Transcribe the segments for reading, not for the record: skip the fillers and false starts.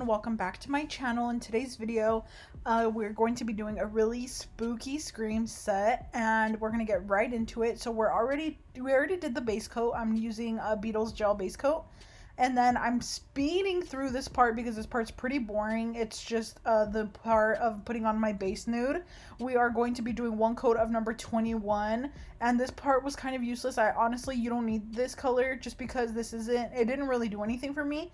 welcome back to my channel. In today's video we're going to be doing a really spooky scream set and we're going to get right into it. So we already did the base coat. I'm using a Beetles gel base coat, and then I'm speeding through this part because this part's pretty boring. It's just the part of putting on my base nude. We are going to be doing one coat of number 21, and this part was kind of useless. You don't need this color just because it didn't really do anything for me.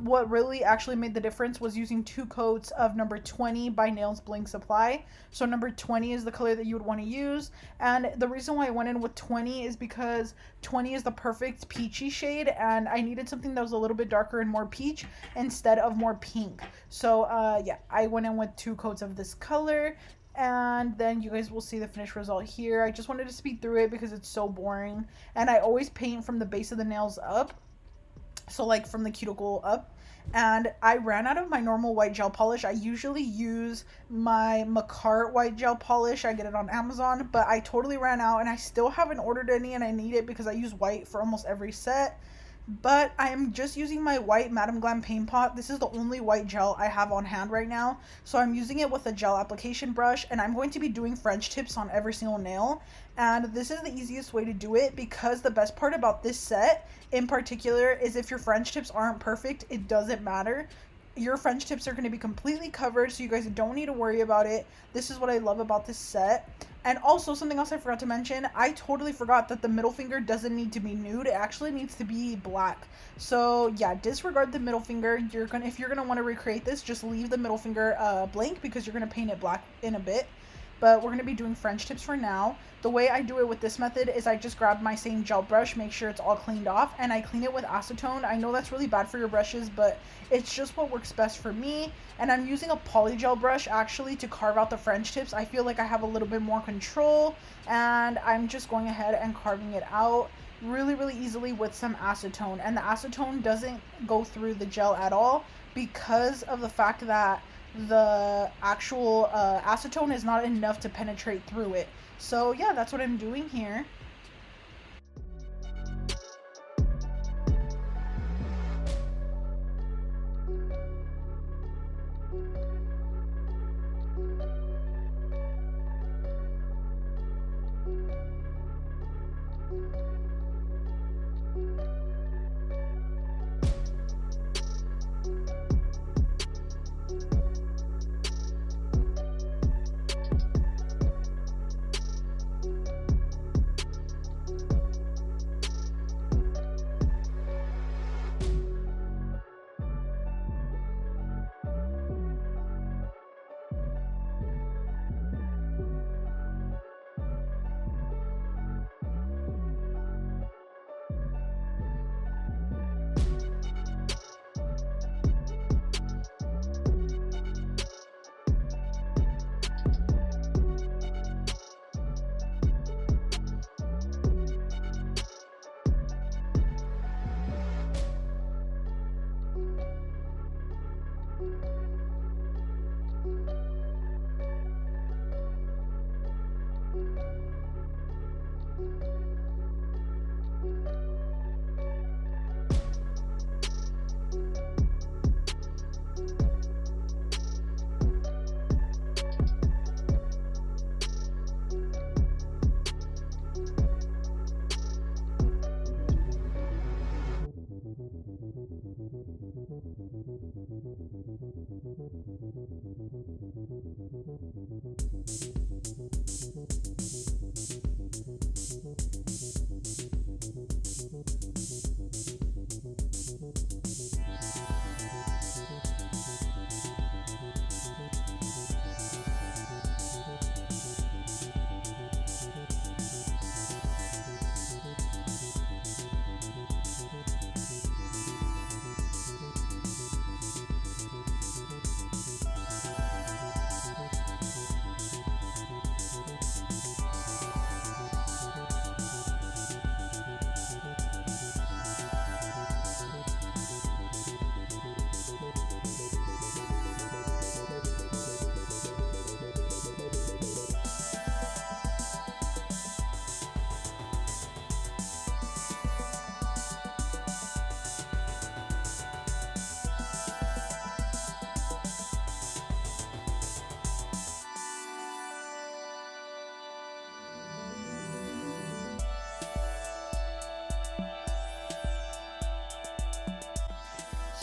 What really actually made the difference was using two coats of number 20 by Nails Bling Supply. So number 20 is the color that you would want to use, and the reason why I went in with 20 is because 20 is the perfect peachy shade, and I needed something that was a little bit darker and more peach instead of more pink. So yeah, I went in with two coats of this color, and then you guys will see the finished result here. I just wanted to speed through it because it's so boring, and I always paint from the base of the nails up, so like from the cuticle up. And I ran out of my normal white gel polish. I usually use my Macart white gel polish. I get it on Amazon, but I totally ran out and I still haven't ordered any, and I need it because I use white for almost every set. But I am just using my white Madam Glam paint pot. This is the only white gel I have on hand right now, so I'm using it with a gel application brush, and I'm going to be doing French tips on every single nail. And this is the easiest way to do it, because the best part about this set in particular is if your French tips aren't perfect, it doesn't matter. Your French tips are going to be completely covered, so you guys don't need to worry about it. This is what I love about this set. And also, something else I forgot to mention, I totally forgot that the middle finger doesn't need to be nude. It actually needs to be black. So yeah, disregard the middle finger. If you're gonna want to recreate this, just leave the middle finger blank, because you're gonna paint it black in a bit. But we're going to be doing French tips for now. The way I do it with this method is I just grab my same gel brush, make sure it's all cleaned off, and I clean it with acetone. I know that's really bad for your brushes, but it's just what works best for me. And I'm using a polygel brush actually to carve out the French tips. I feel like I have a little bit more control, and I'm just going ahead and carving it out really easily with some acetone. And the acetone doesn't go through the gel at all, because of the fact that the actual acetone is not enough to penetrate through it. So yeah, that's what I'm doing here.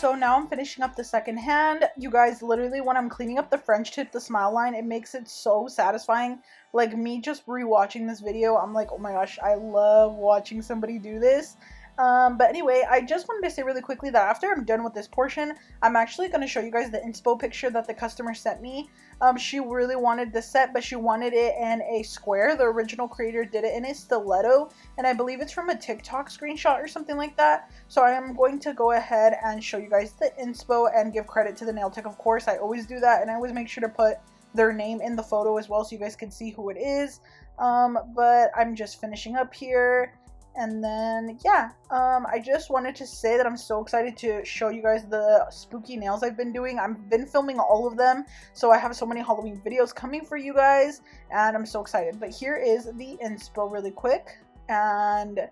So now I'm finishing up the second hand. You guys, literally when I'm cleaning up the French tip, the smile line, it makes it so satisfying. Like, me just rewatching this video, I'm like, oh my gosh, I love watching somebody do this. But anyway, I just wanted to say really quickly that after I'm done with this portion, I'm actually going to show you guys the inspo picture that the customer sent me. She really wanted this set, but she wanted it in a square. The original creator did it in a stiletto, and I believe it's from a TikTok screenshot or something like that. So I am going to go ahead and show you guys the inspo and give credit to the nail tech. Of course, I always do that, and I always make sure to put their name in the photo as well so you guys can see who it is. But I'm just finishing up here. And then, yeah, I just wanted to say that I'm so excited to show you guys the spooky nails I've been doing. I've been filming all of them, so I have so many Halloween videos coming for you guys, and I'm so excited. But here is the inspo really quick, and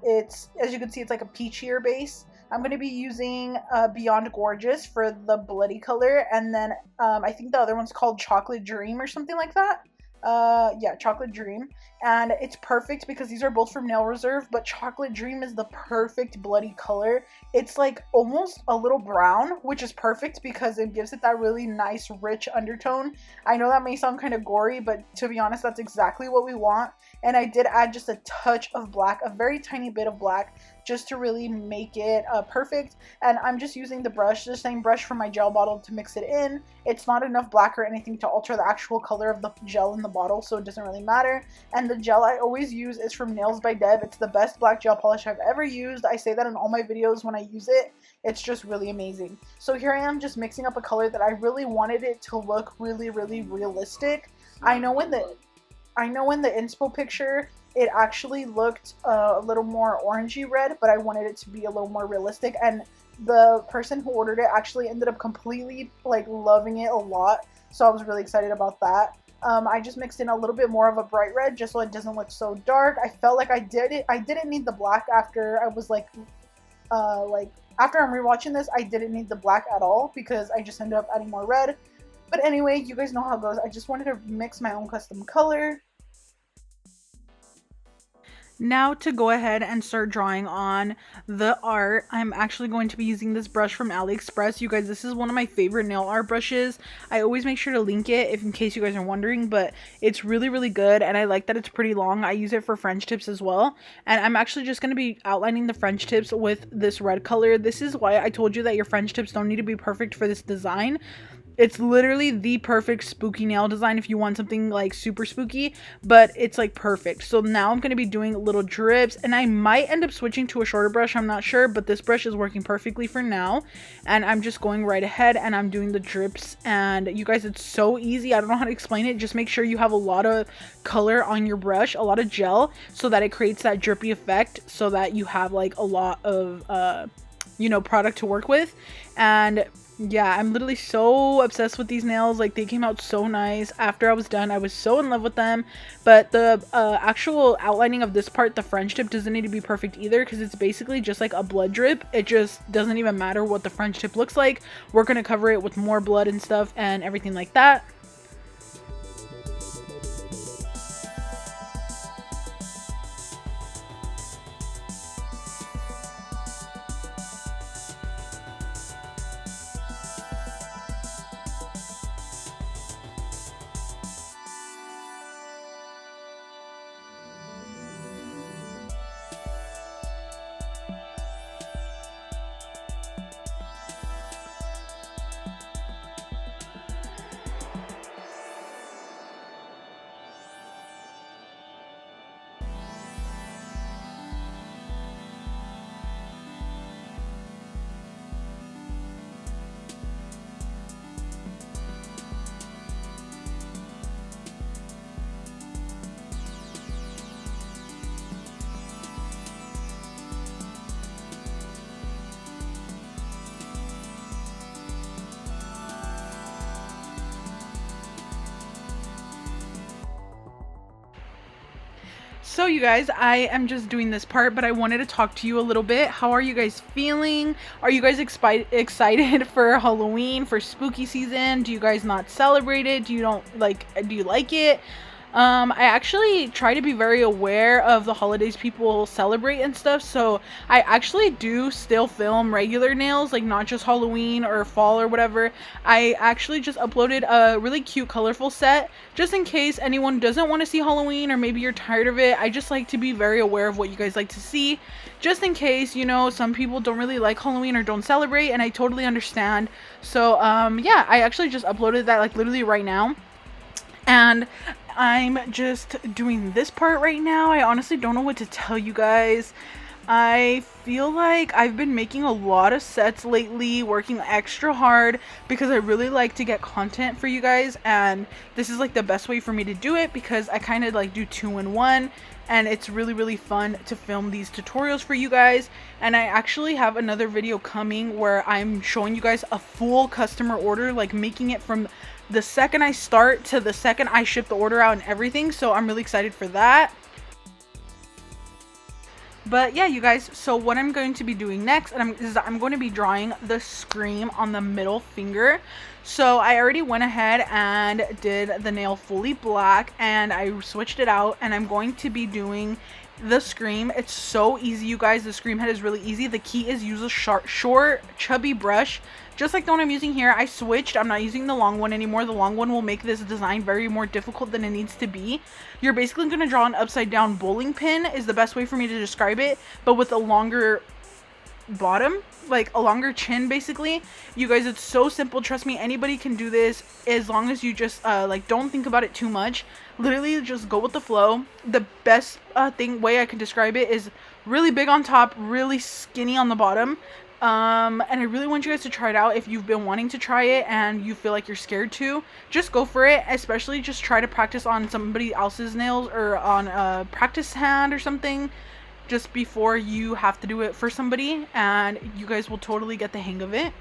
it's, as you can see, it's like a peachier base. I'm going to be using Beyond Gorgeous for the bloody color, and then I think the other one's called Chocolate Dream or something like that. Yeah, Chocolate Dream, and it's perfect because these are both from Nail Reserve, but Chocolate Dream is the perfect bloody color. It's like almost a little brown, which is perfect because it gives it that really nice rich undertone. I know that may sound kind of gory, but to be honest, that's exactly what we want. And I did add just a touch of black, a very tiny bit of black, just to really make it perfect. And I'm just using the same brush from my gel bottle to mix it in. It's not enough black or anything to alter the actual color of the gel in the bottle, so it doesn't really matter. And the gel I always use is from nailzbydev. It's the best black gel polish I've ever used. I say that in all my videos when I use it. It's just really amazing. So here I am just mixing up a color that I really wanted it to look really, really realistic. I know in the inspo picture it actually looked a little more orangey red, but I wanted it to be a little more realistic, and the person who ordered it actually ended up completely like loving it a lot, so I was really excited about that. I just mixed in a little bit more of a bright red just so it doesn't look so dark. I felt like I didn't need the black after I was after I'm rewatching this, I didn't need the black at all because I just ended up adding more red. But anyway, you guys know how it goes. I just wanted to mix my own custom color. Now to go ahead and start drawing on the art, I'm actually going to be using this brush from AliExpress. You guys, this is one of my favorite nail art brushes. I always make sure to link it if in case you guys are wondering, but it's really, really good, and I like that it's pretty long. I use it for French tips as well, and I'm actually just going to be outlining the French tips with this red color. This is why I told you that your French tips don't need to be perfect for this design. It's literally the perfect spooky nail design if you want something like super spooky, but it's like perfect. So now I'm going to be doing little drips, and I might end up switching to a shorter brush, I'm not sure, but this brush is working perfectly for now. And I'm just going right ahead and I'm doing the drips, and you guys, it's so easy. I don't know how to explain it. Just make sure you have a lot of color on your brush, a lot of gel, so that it creates that drippy effect, so that you have like a lot of product to work with. And yeah, I'm literally so obsessed with these nails. Like, they came out so nice. After I was done, I was so in love with them. But the actual outlining of this part, the French tip, doesn't need to be perfect either, because it's basically just like a blood drip. It just doesn't even matter what the French tip looks like. We're gonna cover it with more blood and stuff and everything like that. So you guys, I am just doing this part, but I wanted to talk to you a little bit. How are you guys feeling? Are you guys excited for Halloween, for spooky season? Do you guys not celebrate it? Do you like it? I actually try to be very aware of the holidays people celebrate and stuff, so I actually do still film regular nails, like not just Halloween or fall or whatever. I actually just uploaded a really cute colorful set just in case anyone doesn't want to see Halloween or maybe you're tired of it. I just like to be very aware of what you guys like to see, just in case, you know, some people don't really like Halloween or don't celebrate, and I totally understand. So yeah, I actually just uploaded that like literally right now. And I'm just doing this part right now. I honestly don't know what to tell you guys. I feel like I've been making a lot of sets lately, working extra hard because I really like to get content for you guys, and this is like the best way for me to do it because I kind of like do 2-in-1, and it's really fun to film these tutorials for you guys. And I actually have another video coming where I'm showing you guys a full customer order, like making it from the second I start to the second I ship the order out and everything, so I'm really excited for that. But yeah, you guys, so what I'm going to be doing next is I'm going to be drawing the scream on the middle finger. So I already went ahead and did the nail fully black, and I switched it out, and I'm going to be doing the scream. It's so easy, you guys. The scream head is really easy. The key is use a short chubby brush, just like the one I'm using here. I switched. I'm not using the long one anymore. The long one will make this design very more difficult than it needs to be. You're basically going to draw an upside down bowling pin is the best way for me to describe it, but with a longer bottom, like a longer chin basically. You guys, it's so simple. Trust me, anybody can do this as long as you just like don't think about it too much. Literally just go with the flow. The best way I can describe it is really big on top, really skinny on the bottom. And I really want you guys to try it out. If you've been wanting to try it and you feel like you're scared to, just go for it. Especially just try to practice on somebody else's nails or on a practice hand or something just before you have to do it for somebody, and you guys will totally get the hang of it.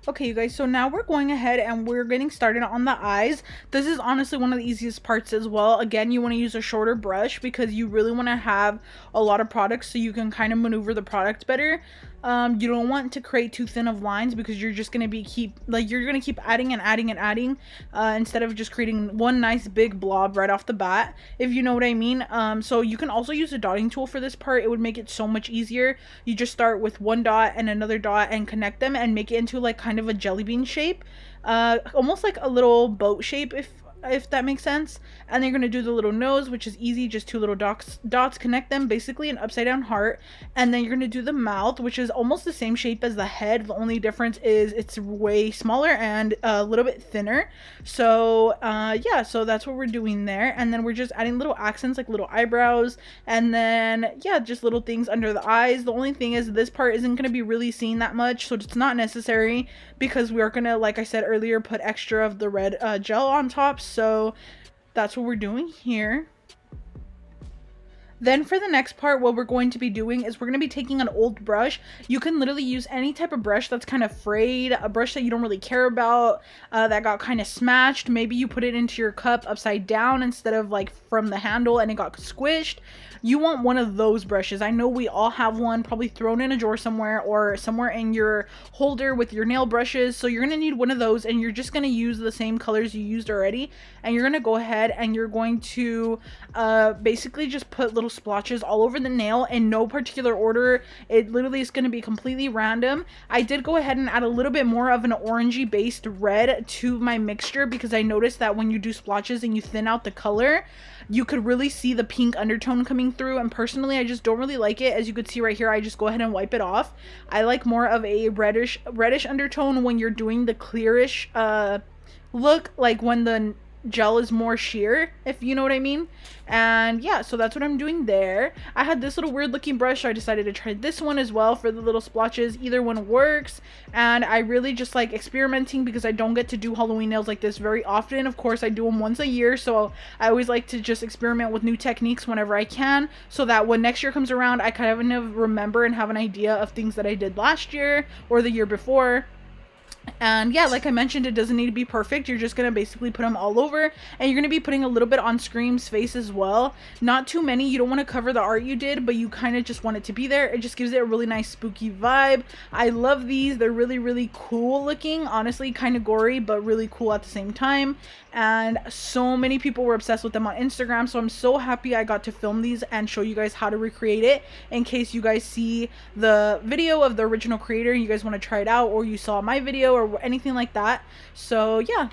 Okay, you guys, so now we're going ahead and we're getting started on the eyes. This is honestly one of the easiest parts as well. Again, you want to use a shorter brush because you really want to have a lot of products so you can kind of maneuver the product better. You don't want to create too thin of lines because you're just going to be keep adding and adding and adding instead of just creating one nice big blob right off the bat, if you know what I mean. So you can also use a dotting tool for this part. It would make it so much easier. You just start with one dot and another dot and connect them and make it into like kind of a jelly bean shape, almost like a little boat shape, if that makes sense. And then you're going to do the little nose, which is easy, just two little dots, connect them, basically an upside down heart. And then you're going to do the mouth, which is almost the same shape as the head. The only difference is it's way smaller and a little bit thinner. So yeah, so that's what we're doing there. And then we're just adding little accents like little eyebrows, and then yeah, just little things under the eyes. The only thing is this part isn't going to be really seen that much, so it's not necessary because we are going to, like I said earlier, put extra of the red gel on top. So that's what we're doing here. Then for the next part, what we're going to be doing is we're going to be taking an old brush. You can literally use any type of brush that's kind of frayed, a brush that you don't really care about, that got kind of smashed. Maybe you put it into your cup upside down instead of like from the handle and it got squished. You want one of those brushes. I know we all have one probably thrown in a drawer somewhere or somewhere in your holder with your nail brushes. So you're going to need one of those, and you're just going to use the same colors you used already. And you're going to go ahead and you're going to basically just put little splotches all over the nail in no particular order. It literally is going to be completely random. I did go ahead and add a little bit more of an orangey based red to my mixture because I noticed that when you do splotches and you thin out the color, you could really see the pink undertone coming through, and personally I just don't really like it. As you could see right here, I just go ahead and wipe it off. I like more of a reddish undertone when you're doing the clearish look, like when the gel is more sheer, if you know what I mean. And yeah, so that's what I'm doing there. I had this little weird looking brush, so I decided to try this one as well for the little splotches. Either one works, and I really just like experimenting because I don't get to do Halloween nails like this very often. Of course, I do them once a year, so I always like to just experiment with new techniques whenever I can, so that when next year comes around, I kind of remember and have an idea of things that I did last year or the year before. And yeah, like I mentioned, it doesn't need to be perfect. You're just gonna basically put them all over, and you're gonna be putting a little bit on Scream's face as well. Not too many. You don't want to cover the art you did, but you kind of just want it to be there. It just gives it a really nice spooky vibe. I love these. They're really, really cool looking. Honestly, kind of gory, but really cool at the same time. And so many people were obsessed with them on Instagram, so I'm so happy I got to film these and show you guys how to recreate it, in case you guys see the video of the original creator, you guys want to try it out, or you saw my video or anything like that. So yeah.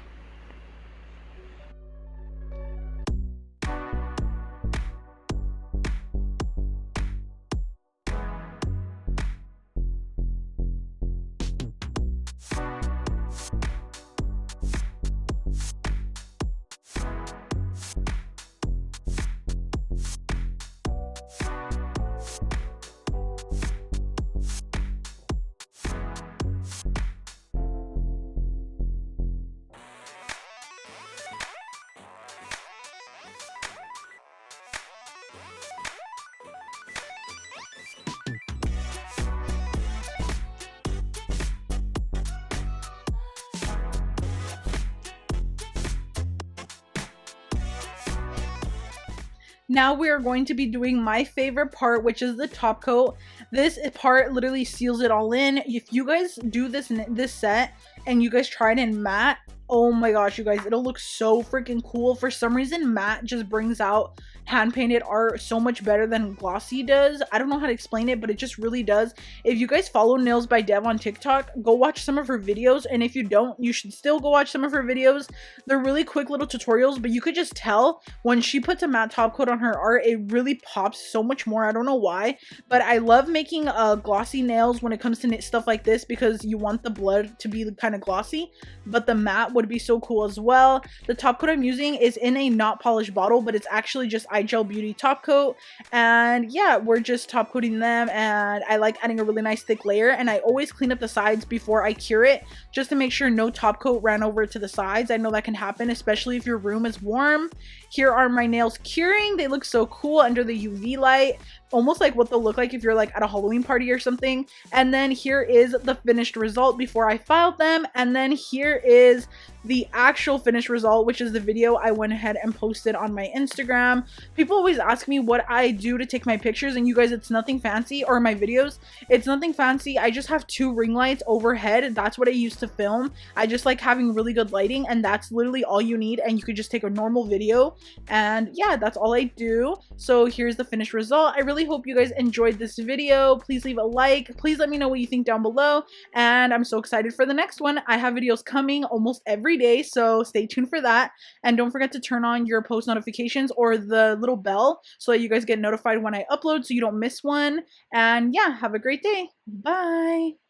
Now we are going to be doing my favorite part, which is the top coat. This part literally seals it all in. If you guys do this set and you guys try it in matte, oh my gosh, you guys, it'll look so freaking cool. For some reason, matte just brings out hand painted art so much better than glossy does. I don't know how to explain it, but it just really does. If you guys follow nailzbydev on TikTok, go watch some of her videos, and if you don't, you should still go watch some of her videos. They're really quick little tutorials, but you could just tell when she puts a matte top coat on her art, it really pops so much more. I don't know why, but I love making glossy nails when it comes to stuff like this, because you want the blood to be kind of glossy, but the matte would be so cool as well. The top coat I'm using is in a not polished bottle, but it's actually just igel beauty top coat. And yeah, we're just top coating them, and I like adding a really nice thick layer, and I always clean up the sides before I cure it, just to make sure no top coat ran over to the sides. I know that can happen, especially if your room is warm. Here are my nails curing. They look so cool under the UV light, almost like what they'll look like if you're like at a Halloween party or something. And then here is the finished result before I filed them, and then here is the actual finished result, which is the video I went ahead and posted on my Instagram. People always ask me what I do to take my pictures, and you guys, it's nothing fancy, or my videos, it's nothing fancy. I just have 2 ring lights overhead. That's what I use to film. I just like having really good lighting, and that's literally all you need, and you could just take a normal video. And yeah, that's all I do. So here's the finished result. I really hope you guys enjoyed this video. Please leave a like. Please let me know what you think down below, and I'm so excited for the next one. I have videos coming almost every day, so stay tuned for that. And don't forget to turn on your post notifications or the little bell so that you guys get notified when I upload, so you don't miss one. And yeah, have a great day. Bye.